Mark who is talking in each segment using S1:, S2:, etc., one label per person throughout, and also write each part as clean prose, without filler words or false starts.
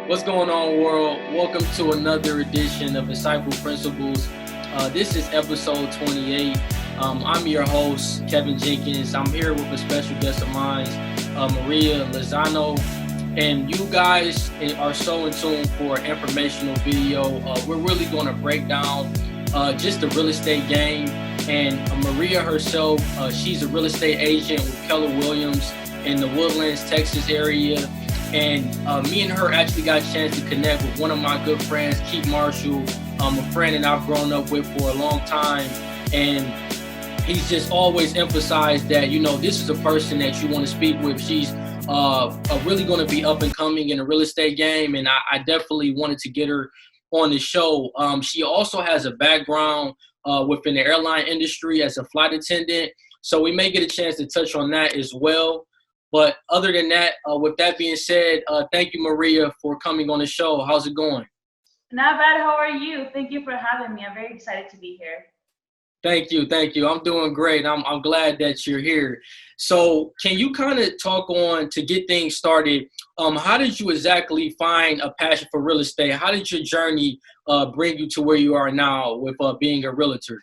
S1: What's going on, world? Welcome to another edition of Disciple Principles. This is episode 28. I'm your host, Kevin Jenkins. I'm here with a special guest of mine, Maria Losano. And you guys are so in tune for an informational video. We're really going to break down just the real estate game. And Maria herself, she's a real estate agent with Keller Williams in the Woodlands, Texas area. And me and her actually got a chance to connect with one of my good friends, Keith Marshall, a friend that I've grown up with for a long time. And he's just always emphasized that, this is a person that you want to speak with. She's really going to be up and coming in the real estate game. And I definitely wanted to get her on the show. She also has a background within the airline industry as a flight attendant. So we may get a chance to touch on that as well. But other than that, with that being said, thank you, Maria, for coming on the show. How's it going?
S2: Not bad. How are you? Thank you for having me. I'm very excited to be here.
S1: Thank you. I'm doing great. I'm glad that you're here. So can you kind of talk on to get things started? How did you exactly find a passion for real estate? How did your journey bring you to where you are now with being a realtor?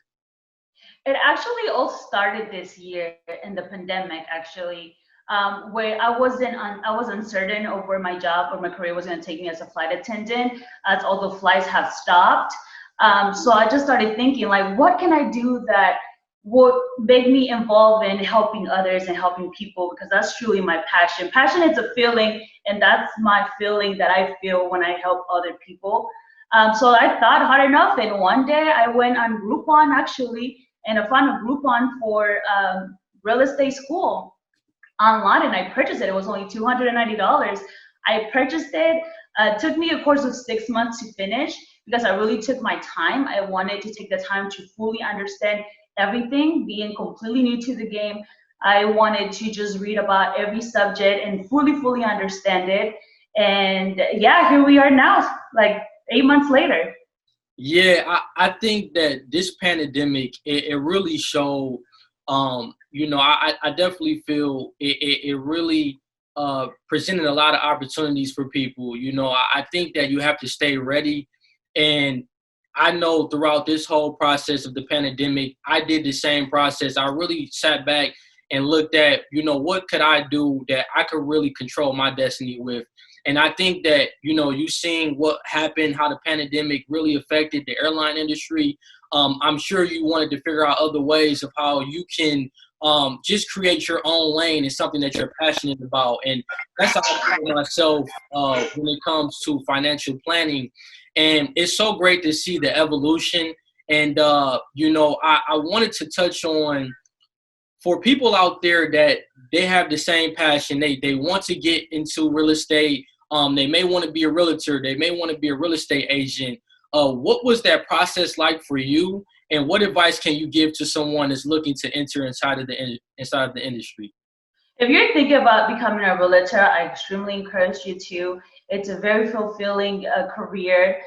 S2: It actually all started this year in the pandemic, actually, where I was uncertain of where my job or my career was going to take me as a flight attendant, as all the flights have stopped. So I just started thinking, like, what can I do that would make me involved in helping others and helping people? Because that's truly my passion. Passion is a feeling, and that's my feeling that I feel when I help other people. So I thought hard enough, and one day I went on Groupon actually, and I found a Groupon for real estate school online, and I purchased it. It was only $290. I purchased it. It took me a course of 6 months to finish because I really took my time. I wanted to take the time to fully understand everything, being completely new to the game. I wanted to just read about every subject and fully understand it. And yeah, here we are now, like 8 months later.
S1: Yeah, I think that this pandemic, it really showed, I definitely feel it really presented a lot of opportunities for people. I think that you have to stay ready. And I know throughout this whole process of the pandemic, I did the same process. I really sat back and looked at, what could I do that I could really control my destiny with. And I think that, you seeing what happened, how the pandemic really affected the airline industry. I'm sure you wanted to figure out other ways of how you can just create your own lane and something that you're passionate about. And that's how I feel myself when it comes to financial planning. And it's so great to see the evolution. And, I wanted to touch on for people out there that they have the same passion, they want to get into real estate. They may want to be a realtor. They may want to be a real estate agent. What was that process like for you? And what advice can you give to someone that's looking to enter inside of the industry?
S2: If you're thinking about becoming a realtor, I extremely encourage you to. It's a very fulfilling career.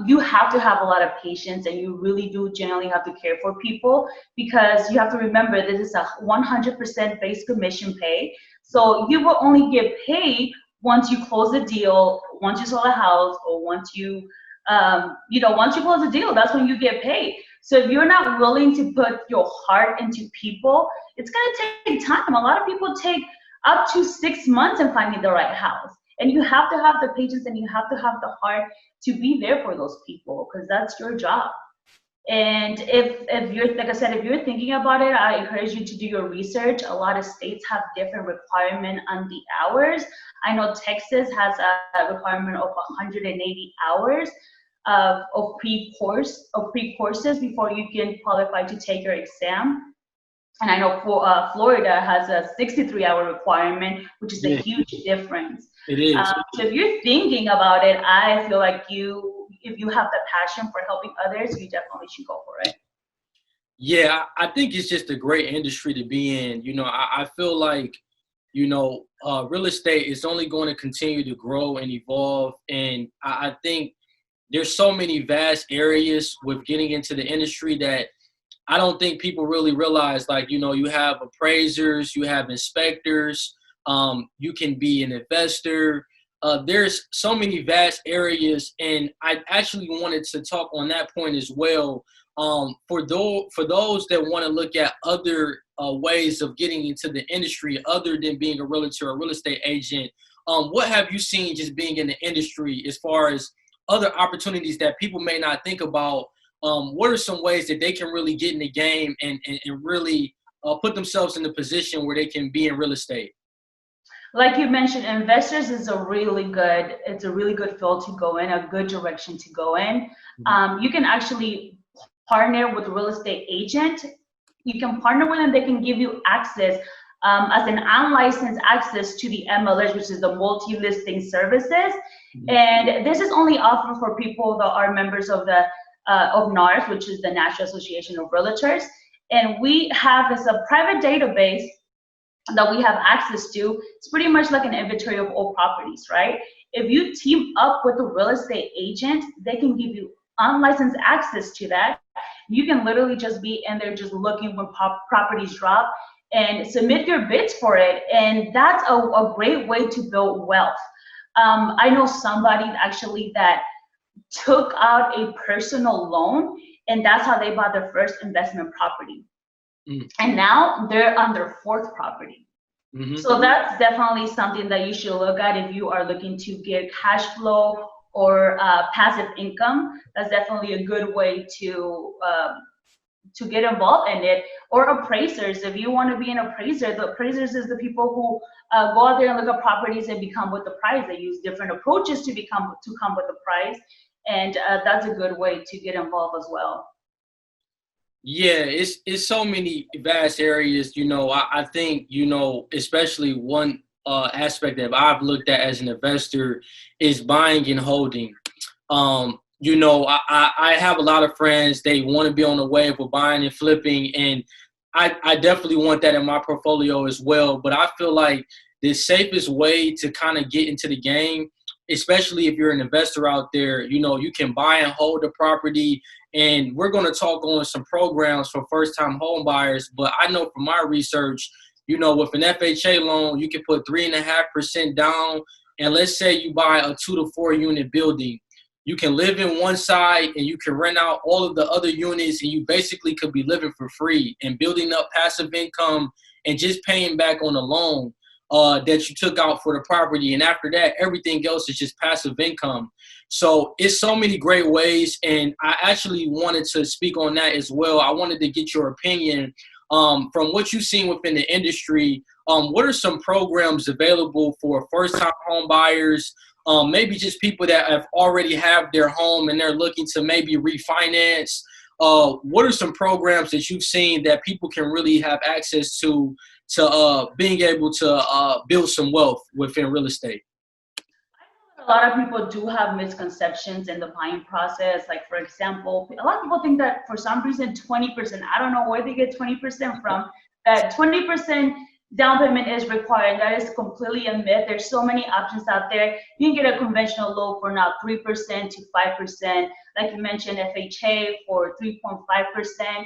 S2: You have to have a lot of patience, and you really do generally have to care for people because you have to remember this is a 100% base commission pay. So you will only get paid once you close the deal, once you sell a house, or once you close the deal, that's when you get paid. So if you're not willing to put your heart into people, it's going to take time. A lot of people take up to 6 months in finding the right house. And you have to have the patience and you have to have the heart to be there for those people because that's your job. And if you're, like I said, if you're thinking about it, I encourage you to do your research. A lot of states have different requirement on the hours. I know Texas has a requirement of 180 hours of pre-courses before you can qualify to take your exam. And I know Florida has a 63-hour requirement, which is a
S1: Yeah,
S2: huge difference.
S1: it is.
S2: So if you're thinking about it, I feel like if you have the passion for helping others, you definitely should go for it.
S1: Yeah, I think it's just a great industry to be in. I feel like, real estate is only going to continue to grow and evolve. And I think there's so many vast areas with getting into the industry that I don't think people really realize. Like, you have appraisers, you have inspectors, you can be an investor, there's so many vast areas, and I actually wanted to talk on that point as well. For those that want to look at other ways of getting into the industry other than being a realtor or real estate agent, what have you seen just being in the industry as far as other opportunities that people may not think about? What are some ways that they can really get in the game and really put themselves in the position where they can be in real estate?
S2: Like you mentioned, investors is it's a really good field to go in, a good direction to go in. You can actually partner with a real estate agent. You can partner with them. They can give you access as an unlicensed access to the MLS, which is the multi-listing services. And this is only offered for people that are members of the of NARS, which is the National Association of Realtors. And we have as a private database that we have access to. It's pretty much like an inventory of all properties, right? If you team up with a real estate agent, they can give you unlicensed access to that. You can literally just be in there just looking when properties drop and submit your bids for it. And that's a great way to build wealth. I know somebody actually that took out a personal loan, and that's how they bought their first investment property. And now they're on their fourth property. So that's definitely something that you should look at if you are looking to get cash flow or passive income. That's definitely a good way to get involved in it. Or appraisers, if you want to be an appraiser, the appraisers is the people who go out there and look at properties and become with the price. They use different approaches to come with the price, and that's a good way to get involved as well.
S1: Yeah, it's so many vast areas. I think, especially one aspect that I've looked at as an investor is buying and holding. I have a lot of friends, they want to be on the wave of buying and flipping, and I definitely want that in my portfolio as well. But I feel like the safest way to kind of get into the game, especially if you're an investor out there, you can buy and hold a property. And we're going to talk on some programs for first-time home buyers. But I know from my research, with an FHA loan, you can put 3.5% down. And let's say you buy a 2 to 4 unit building. You can live in one side and you can rent out all of the other units, and you basically could be living for free and building up passive income and just paying back on the loan that you took out for the property. And after that, everything else is just passive income. So it's so many great ways. And I actually wanted to speak on that as well. I wanted to get your opinion from what you've seen within the industry. What are some programs available for first-time home buyers? Maybe just people that have already have their home and they're looking to maybe refinance. What are some programs that you've seen that people can really have access to being able to build some wealth within real estate?
S2: A lot of people do have misconceptions in the buying process. Like, for example, a lot of people think that for some reason 20%, I don't know where they get 20% from, that 20% down payment is required. That is completely a myth. There's so many options out there. You can get a conventional loan for now 3% to 5%. Like you mentioned, FHA for 3.5%.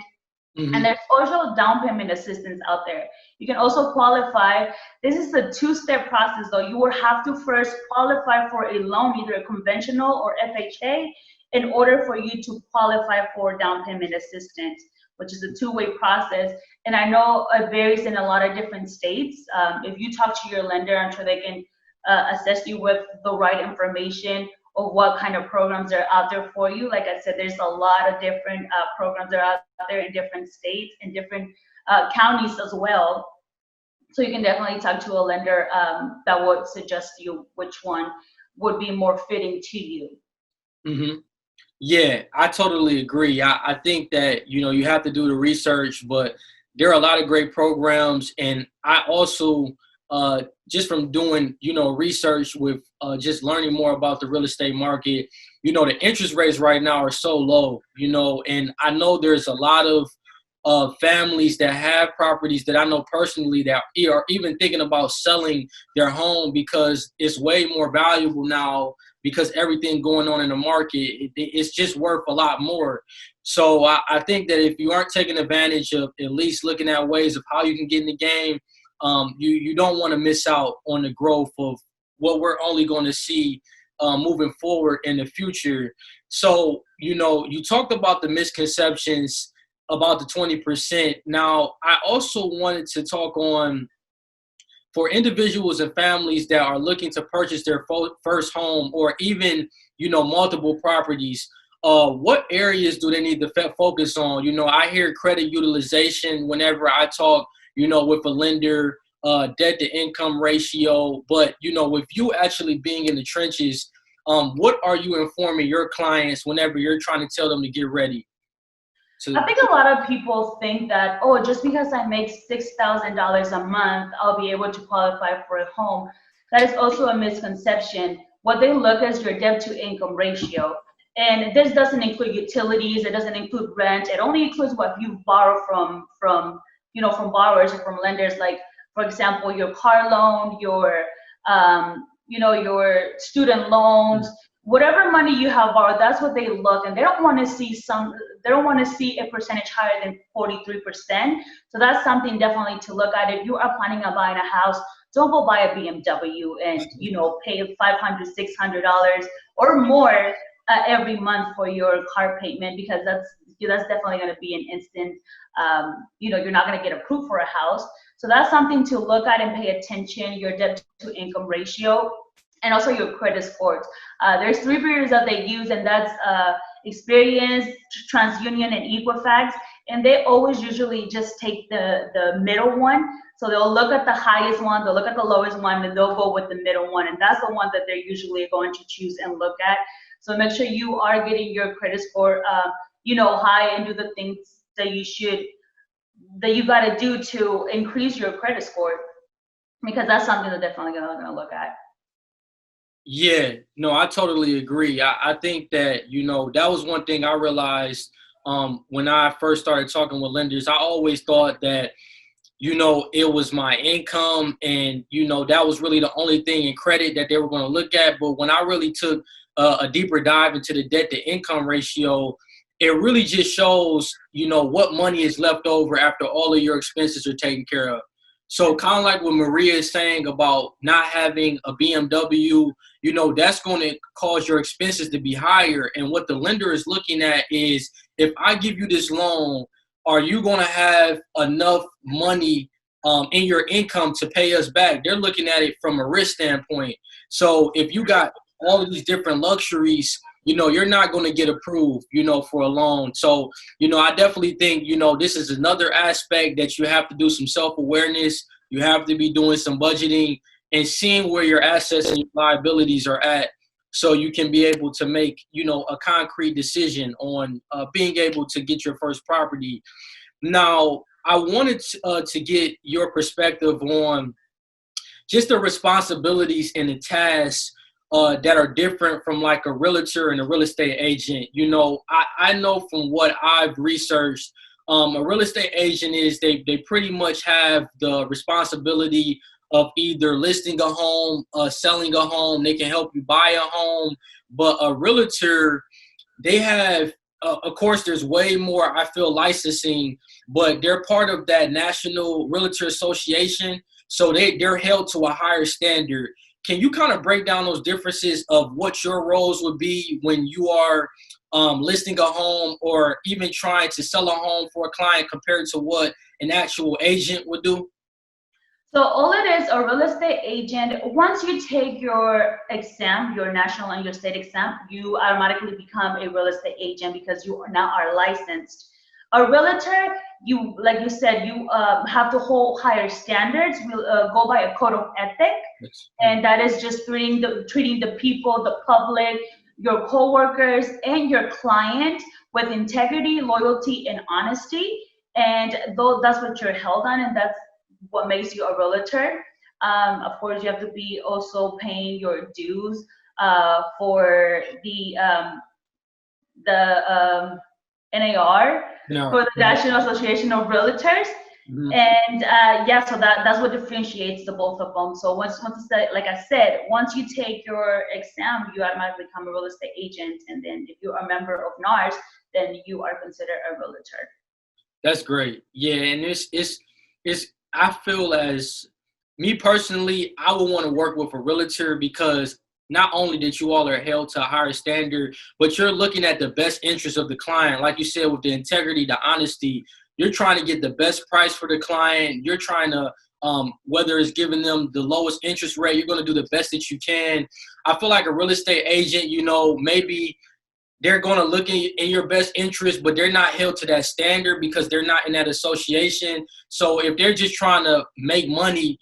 S2: And there's also down payment assistance out there. You can also qualify. This is a two-step process, though. You will have to first qualify for a loan, either a conventional or FHA, in order for you to qualify for down payment assistance, which is a two-way process. And I know it varies in a lot of different states. If you talk to your lender, I'm sure they can assess you with the right information of what kind of programs are out there for you. Like I said, there's a lot of different programs that are out there in different states and different counties as well. So you can definitely talk to a lender that would suggest you which one would be more fitting to you.
S1: Yeah, I totally agree. I think that, you have to do the research, but there are a lot of great programs. And I also, just from doing, research with just learning more about the real estate market, the interest rates right now are so low, and I know there's a lot of families that have properties that I know personally that are even thinking about selling their home because it's way more valuable now because everything going on in the market, it's just worth a lot more. So I think that if you aren't taking advantage of at least looking at ways of how you can get in the game, you don't want to miss out on the growth of what we're only going to see moving forward in the future. So, you talked about the misconceptions about the 20%. Now, I also wanted to talk on for individuals and families that are looking to purchase their first home or even, multiple properties. What areas do they need to focus on? I hear credit utilization whenever I talk, with a lender, debt to income ratio. But, with you actually being in the trenches, what are you informing your clients whenever you're trying to tell them to get ready?
S2: I think a lot of people think that, oh, just because I make $6,000 a month, I'll be able to qualify for a home. That is also a misconception. What they look at is your debt to income ratio. And this doesn't include utilities, it doesn't include rent, it only includes what you borrow from borrowers or from lenders, like for example, your car loan, your student loans, whatever money you have borrowed, that's what they look, and they don't want to see a percentage higher than 43%. So that's something definitely to look at. If you are planning on buying a house, don't go buy a BMW and pay $500, $600 or more every month for your car payment, because that's definitely going to be an instant. You're not going to get approved for a house. So that's something to look at and pay attention. Your debt to income ratio, and also your credit scores. There's three bureaus that they use, and that's Experience, TransUnion, and Equifax. And they always usually just take the middle one. So they'll look at the highest one, they'll look at the lowest one, and they'll go with the middle one. And that's the one that they're usually going to choose and look at. So make sure you are getting your credit score, high, and do the things that you got to do to increase your credit score, because that's something they're definitely going to look at.
S1: Yeah, no, I totally agree. I think that, that was one thing I realized when I first started talking with lenders. I always thought that, it was my income and, that was really the only thing in credit that they were going to look at. But when I really took a deeper dive into the debt to income ratio, it really just shows, what money is left over after all of your expenses are taken care of. So kind of like what Maria is saying about not having a BMW, that's going to cause your expenses to be higher. And what the lender is looking at is, if I give you this loan, are you going to have enough money in your income to pay us back? They're looking at it from a risk standpoint. So if you got all of these different luxuries, you're not going to get approved, for a loan. So, I definitely think, this is another aspect that you have to do some self-awareness. You have to be doing some budgeting and seeing where your assets and your liabilities are at, so you can be able to make, a concrete decision on being able to get your first property. Now, I wanted to get your perspective on just the responsibilities and the tasks that are different from like a realtor and a real estate agent. I know from what I've researched, a real estate agent is they pretty much have the responsibility of either listing a home, selling a home. They can help you buy a home. But a realtor, they have, of course, there's way more, I feel, licensing, but they're part of that National Realtor Association. So they're held to a higher standard. Can you kind of break down those differences of what your roles would be when you are listing a home or even trying to sell a home for a client compared to what an actual agent would do?
S2: So all it is, a real estate agent, once you take your exam, your national and your state exam, you automatically become a real estate agent because you now are licensed. A realtor, like you said, you have to hold higher standards. We'll go by a code of ethic, and that is just treating the people, the public, your coworkers, and your client with integrity, loyalty, and honesty. And though that's what you're held on, and that's what makes you a realtor. Of course, you have to be also paying your dues for the NAR,
S1: No.
S2: for the National Association of Realtors.
S1: Mm-hmm.
S2: And so that's what differentiates the both of them. So once like I said, once you take your exam, you automatically become a real estate agent. And then if you're a member of NARS, then you are considered a realtor.
S1: That's great. Yeah, and it's I feel as Me personally, I would want to work with a realtor because not only that you all are held to a higher standard, but you're looking at the best interest of the client. Like you said, with the integrity, the honesty, you're trying to get the best price for the client. You're trying to, whether it's giving them the lowest interest rate, you're going to do the best that you can. I feel like a real estate agent, maybe they're going to look in your best interest, but they're not held to that standard because they're not in that association. So if they're just trying to make money,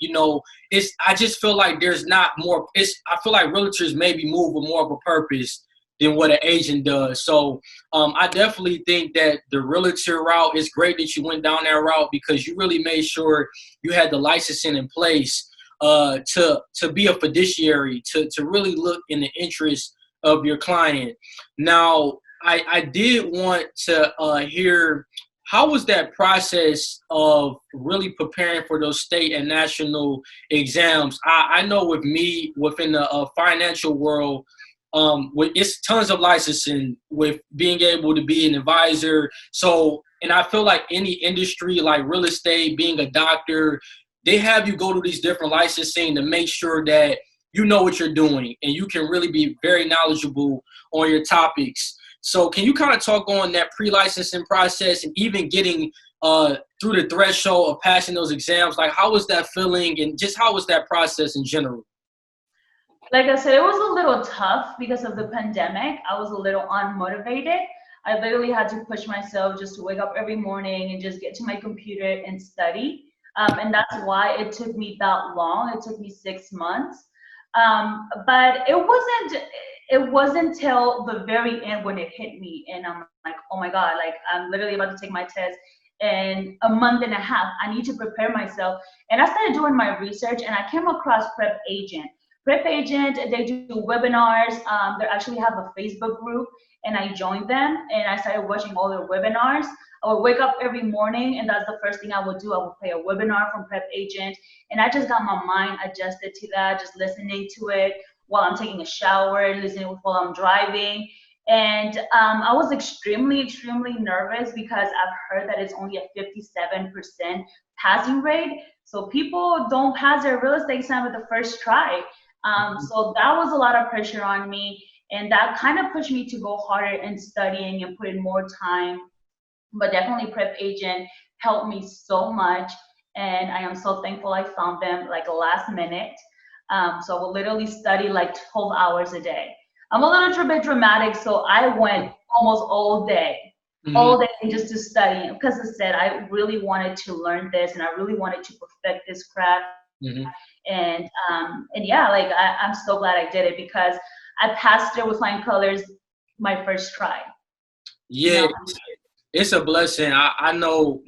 S1: I just feel like there's not more. I feel like realtors maybe move with more of a purpose than what an agent does. So I definitely think that the realtor route is great that you went down that route because you really made sure you had the licensing in place to be a fiduciary, to really look in the interest of your client. Now, I did want to hear how was that process of really preparing for those state and national exams? I know with me within the financial world, it's tons of licensing with being able to be an advisor. So, and I feel like any industry like real estate, being a doctor, they have you go to these different licensing to make sure that you know what you're doing and you can really be very knowledgeable on your topics. So can you kind of talk on that pre-licensing process and even getting through the threshold of passing those exams? Like how was that feeling and just how was that process in general?
S2: Like I said, it was a little tough because of the pandemic. I was a little unmotivated. I literally had to push myself just to wake up every morning and just get to my computer and study. And that's why it took me that long. It took me 6 months. But it wasn't till the very end when it hit me. And I'm like, oh my God, like I'm literally about to take my test in a month and a half. I need to prepare myself. And I started doing my research and I came across Prep Agent. Prep Agent, they do webinars. They actually have a Facebook group, and I joined them and I started watching all their webinars. I would wake up every morning, and that's the first thing I would do. I would play a webinar from Prep Agent, and I just got my mind adjusted to that, just listening to it while I'm taking a shower, listening while I'm driving. And I was extremely, extremely nervous because I've heard that it's only a 57% passing rate. So people don't pass their real estate exam with the first try. So that was a lot of pressure on me, and that kind of pushed me to go harder in studying and put in more time. But definitely, Prep Agent helped me so much, and I am so thankful I found them like last minute. So I would literally study like 12 hours a day. I'm a little bit dramatic, so I went almost
S1: Mm-hmm.
S2: all day just to study. Because I said I really wanted to learn this, and I really wanted to perfect this craft.
S1: Mm-hmm.
S2: And yeah, like I'm so glad I did it because I passed it with flying colors my first try. You know,
S1: Yeah, it's a blessing. I know,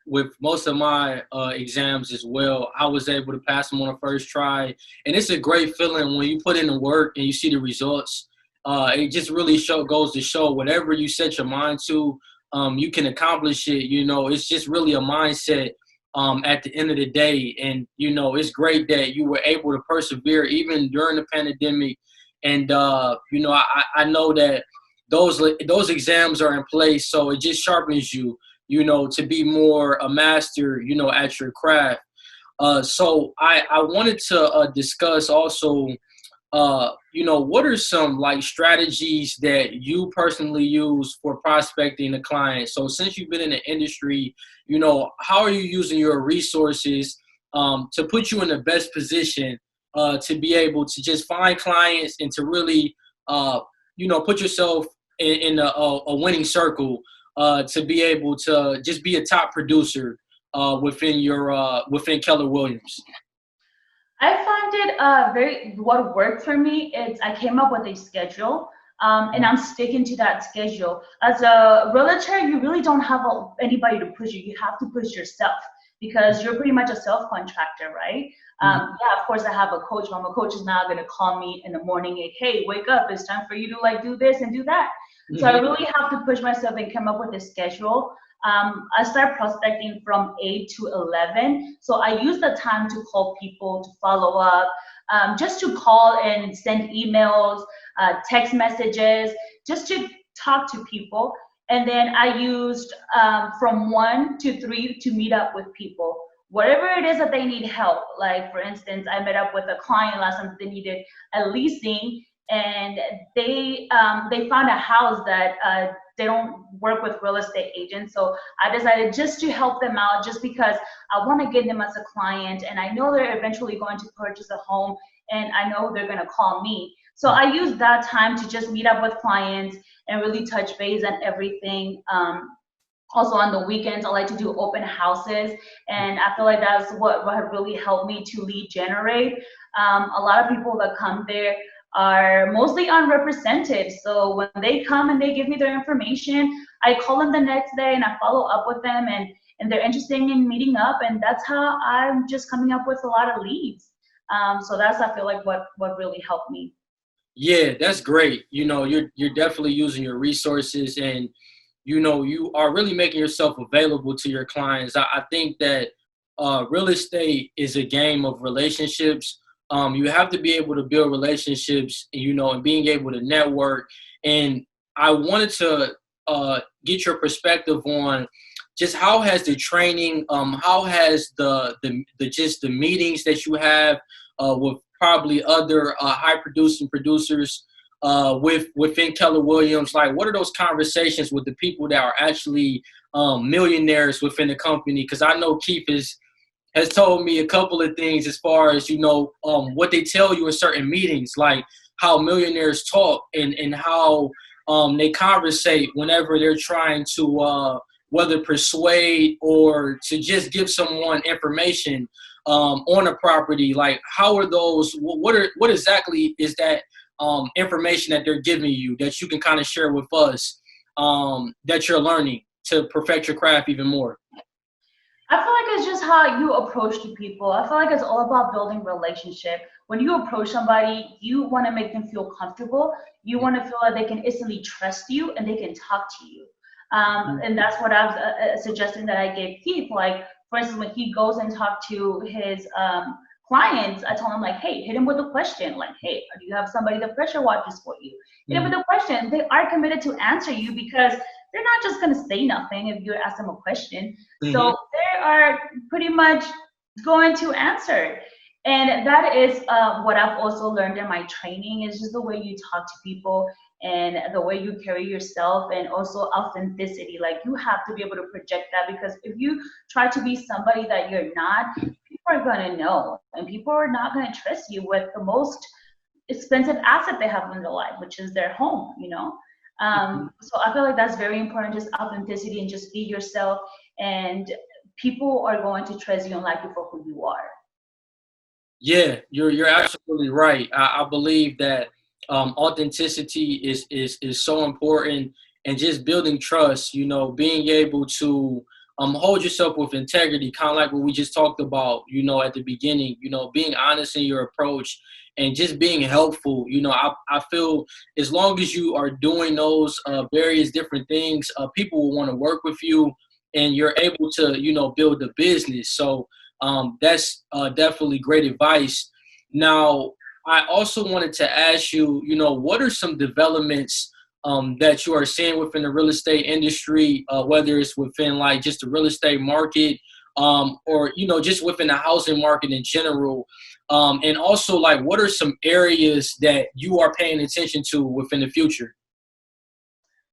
S1: with most of my exams as well, I was able to pass them on the first try. And it's a great feeling when you put in the work and you see the results. It just really goes to show whatever you set your mind to, you can accomplish it. It's just really a mindset at the end of the day. And, it's great that you were able to persevere even during the pandemic. And, I know that those exams are in place, so it just sharpens you, to be more a master, at your craft. So I wanted to discuss also, what are some like strategies that you personally use for prospecting a client? So since you've been in the industry, how are you using your resources to put you in the best position to be able to just find clients and to really, put yourself in a winning circle to be able to just be a top producer within Keller Williams.
S2: I find it very what worked for me is I came up with a schedule, and I'm sticking to that schedule. As a realtor, you really don't have anybody to push you. You have to push yourself because you're pretty much a self contractor, right? Yeah, of course I have a coach, but my coach is not going to call me in the morning, like, hey, wake up, it's time for you to like do this and do that. So I
S1: Mm-hmm.
S2: really have to push myself and come up with a schedule. I start prospecting from 8 to 11. So I use the time to call people, to follow up, just to call and send emails, text messages, just to talk to people. And then I used from 1 to 3 to meet up with people. whatever it is that they need help. Like for instance, I met up with a client last time that they needed a leasing, and they found a house that they don't work with real estate agents. So I decided just to help them out, just because I want to get them as a client, and I know they're eventually going to purchase a home, and I know they're going to call me. So I used that time to just meet up with clients and really touch base on everything. Also on the weekends, I like to do open houses, and I feel like that's what had really helped me to lead generate. A lot of people that come there are mostly unrepresented, so when they come and they give me their information, I call them the next day and I follow up with them, and they're interested in meeting up, and that's how I'm just coming up with a lot of leads. So that's, I feel like, what really helped me.
S1: Yeah, that's great. You're definitely using your resources, and you are really making yourself available to your clients. I think that real estate is a game of relationships. You have to be able to build relationships, and being able to network. And I wanted to get your perspective on just how has the training, how has the just the meetings that you have with probably other high producing producers within Keller Williams, like what are those conversations with the people that are actually millionaires within the company? Because I know Keith has told me a couple of things as far as what they tell you in certain meetings, like how millionaires talk and how they conversate whenever they're trying to whether persuade or to just give someone information on a property. Like how are those? What exactly is that information that they're giving you that you can kind of share with us that you're learning to perfect your craft even more?
S2: I feel like it's just how you approach the people. I feel like it's all about building relationship. When you approach somebody, you want to make them feel comfortable. You want to feel like they can instantly trust you and they can talk to you. And that's what I was suggesting that I gave Keith. Like, for instance, when he goes and talks to his clients, I told him like, hey, hit him with a question. Like, hey, do you have somebody that pressure watches for you? Hit him with a question. They are committed to answer you because they're not just going to say nothing if you ask them a question. So they are pretty much going to answer. And that is what I've also learned in my training is just the way you talk to people and the way you carry yourself, and also authenticity. Like you have to be able to project that, because if you try to be somebody that you're not, people are going to know, and people are not going to trust you with the most expensive asset they have in their life, which is their home. So I feel like that's very important, just authenticity and just be yourself, and people are going to trust you and like you for who you are.
S1: Yeah, you're absolutely right. I believe that authenticity is so important, and just building trust. Being able to hold yourself with integrity, kind of like what we just talked about. At the beginning. Being honest in your approach and just being helpful. I feel as long as you are doing those various different things, people will want to work with you, and you're able to build a business. So that's definitely great advice. Now, I also wanted to ask you, what are some developments that you are seeing within the real estate industry, whether it's within like just the real estate market, or just within the housing market in general, and also like what are some areas that you are paying attention to within the future?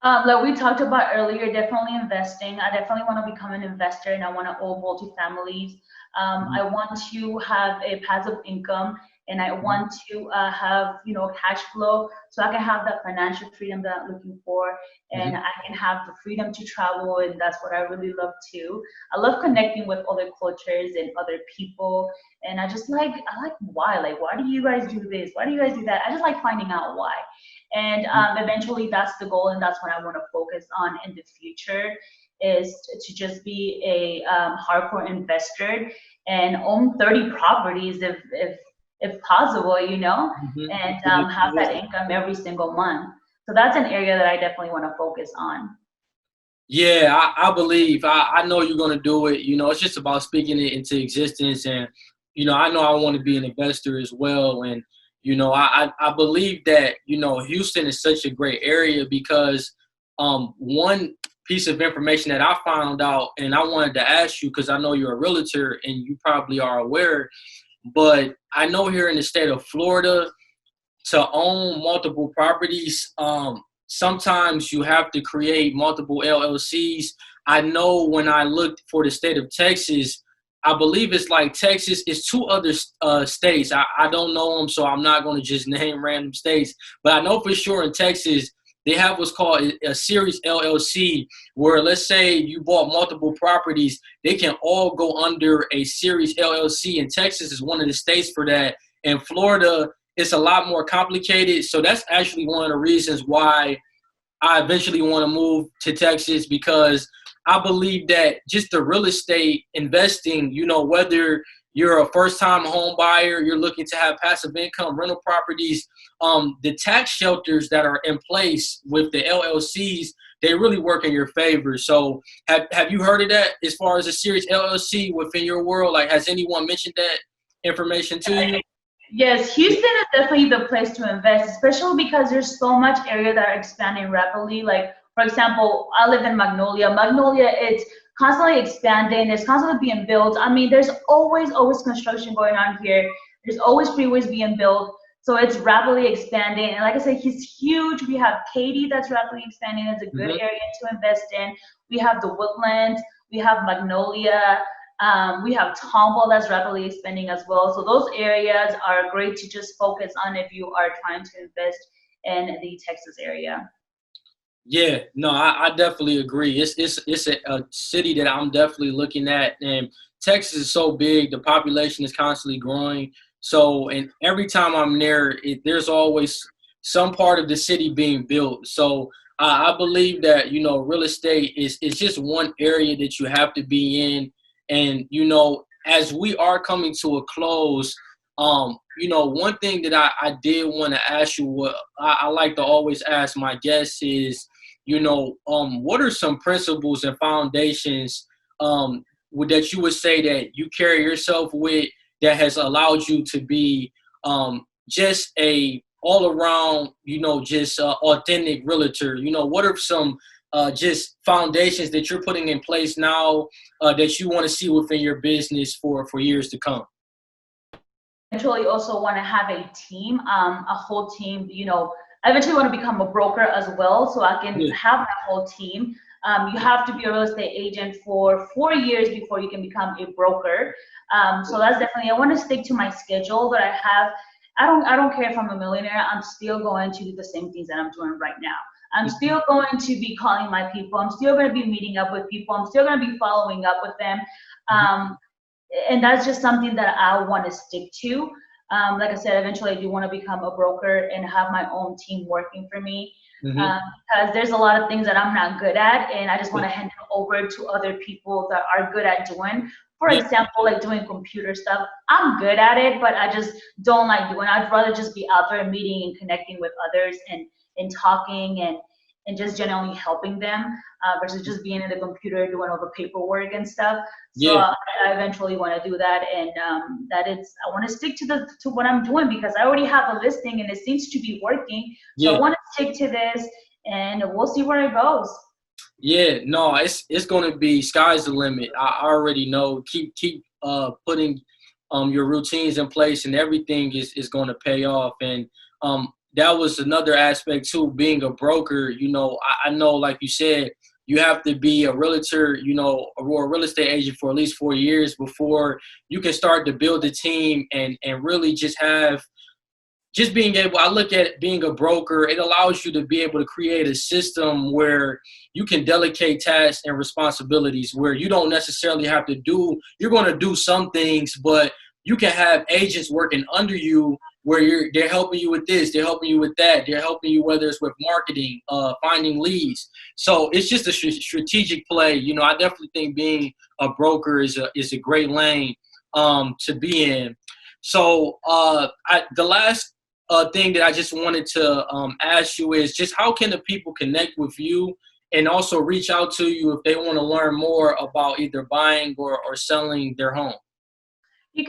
S2: Like we talked about earlier, definitely investing. I definitely want to become an investor, and I want to own multifamilies. I want to have a passive income, and I want to have cash flow, so I can have that financial freedom that I'm looking for, and I can have the freedom to travel, and that's what I really love too. I love connecting with other cultures and other people, and I like why do you guys do this? Why do you guys do that? I just like finding out why. And eventually that's the goal, and that's what I want to focus on in the future, is to just be a hardcore investor and own 30 properties if possible, and have that income every single month. So that's an area that I definitely want to focus on.
S1: Yeah, I believe I know you're gonna do it. It's just about speaking it into existence, and I know I want to be an investor as well. And I believe that Houston is such a great area because one, piece of information that I found out, and I wanted to ask you because I know you're a realtor and you probably are aware, but I know here in the state of Florida, to own multiple properties, sometimes you have to create multiple LLCs. I know when I looked for the state of Texas, I believe it's like Texas. It's two other states. I don't know them, so I'm not going to just name random states. But I know for sure in Texas, they have what's called a series LLC, where let's say you bought multiple properties, they can all go under a series LLC. And Texas is one of the states for that. In Florida, it's a lot more complicated. So that's actually one of the reasons why I eventually want to move to Texas, because I believe that just the real estate investing, whether you're a first time home buyer, you're looking to have passive income, rental properties, the tax shelters that are in place with the LLCs, they really work in your favor. So have you heard of that as far as a series LLC within your world? Like, has anyone mentioned that information to you?
S2: Yes, Houston is definitely the place to invest, especially because there's so much area that are expanding rapidly. Like, for example, I live in Magnolia. Magnolia, it's constantly expanding. It's constantly being built. I mean, there's always construction going on here. There's always freeways being built. So it's rapidly expanding. And like I said, he's huge. We have Katy that's rapidly expanding. It's a good area to invest in. We have the Woodlands. We have Magnolia. We have Tomball that's rapidly expanding as well. So those areas are great to just focus on if you are trying to invest in the Texas area.
S1: Yeah, no, I definitely agree. It's a city that I'm definitely looking at, and Texas is so big. The population is constantly growing. So, and every time I'm there, there's always some part of the city being built. So, I believe that real estate is just one area that you have to be in, and as we are coming to a close, one thing that I did want to ask you, what I like to always ask my guests is, what are some principles and foundations that you would say that you carry yourself with that has allowed you to be just a all around, just authentic realtor? What are some just foundations that you're putting in place now that you want to see within your business for years to come?
S2: Eventually also want to have a team, a whole team. I eventually want to become a broker as well, so I can have that whole team. You have to be a real estate agent for 4 years before you can become a broker. So that's definitely, I want to stick to my schedule that I have. I don't care if I'm a millionaire. I'm still going to do the same things that I'm doing right now. I'm still going to be calling my people. I'm still going to be meeting up with people. I'm still going to be following up with them. And that's just something that I want to stick to. Like I said, eventually I do want to become a broker and have my own team working for me, because there's a lot of things that I'm not good at, and I just want to hand it over to other people that are good at doing. For example, like doing computer stuff. I'm good at it, but I just don't like doing it. I'd rather just be out there meeting and connecting with others and talking and just generally helping them, versus just being in the computer doing all the paperwork and stuff. So I eventually want to do that, and I want to stick to what I'm doing, because I already have a listing and it seems to be working. So I want to stick to this, and we'll see where it goes.
S1: Yeah, no, it's gonna be sky's the limit. I already know. Keep putting your routines in place, and everything is gonna pay off. And that was another aspect too, being a broker. I know, like you said, you have to be a realtor, or a real estate agent for at least 4 years before you can start to build a team and really just being able, I look at being a broker, it allows you to be able to create a system where you can delegate tasks and responsibilities, where you don't necessarily have to you're going to do some things, but you can have agents working under you where they're helping you with this, they're helping you with that, they're helping you whether it's with marketing, finding leads. So it's just a strategic play. I definitely think being a broker is a great lane to be in. So the last thing that I just wanted to ask you is just how can the people connect with you and also reach out to you if they want to learn more about either buying or selling their home?
S2: You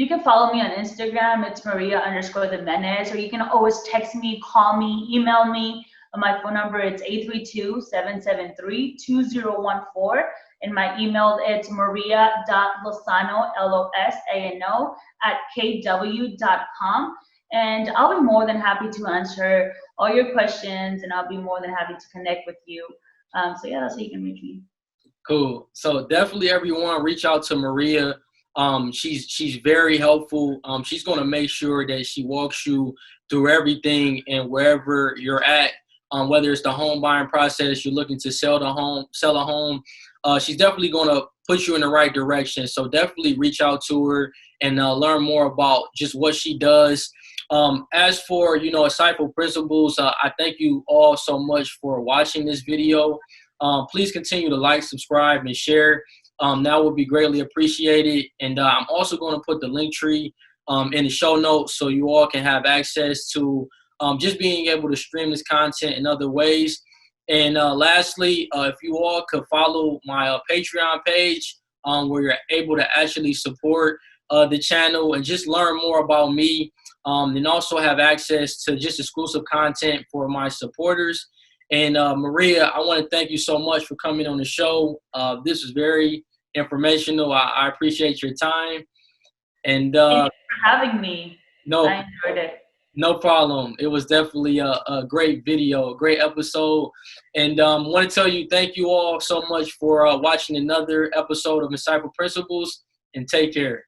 S2: can follow me on Instagram. It's Maria _the Menace, or you can always text me, call me, email me. My phone number is 832-773-2014. And my email is maria.losano, Losano, @kw.com. And I'll be more than happy to answer all your questions, and I'll be more than happy to connect with you. So yeah, that's how you can reach me.
S1: Cool. So definitely everyone reach out to Maria. She's very helpful. She's going to make sure that she walks you through everything and wherever you're at. Whether it's the home buying process, you're looking to sell a home. She's definitely going to put you in the right direction. So definitely reach out to her and learn more about just what she does. As for, insightful principles, I thank you all so much for watching this video. Please continue to like, subscribe, and share. That would be greatly appreciated. And I'm also going to put the link tree in the show notes so you all can have access to just being able to stream this content in other ways. And lastly, if you all could follow my Patreon page where you're able to actually support the channel and just learn more about me, and also have access to just exclusive content for my supporters. And Maria, I want to thank you so much for coming on the show. This was very informational. I appreciate your time. And
S2: Thank you for having me.
S1: no,
S2: I enjoyed it.
S1: no problem. It was definitely a great video, a great episode. And want to tell you, thank you all so much for watching another episode of Insightful Principles, and take care.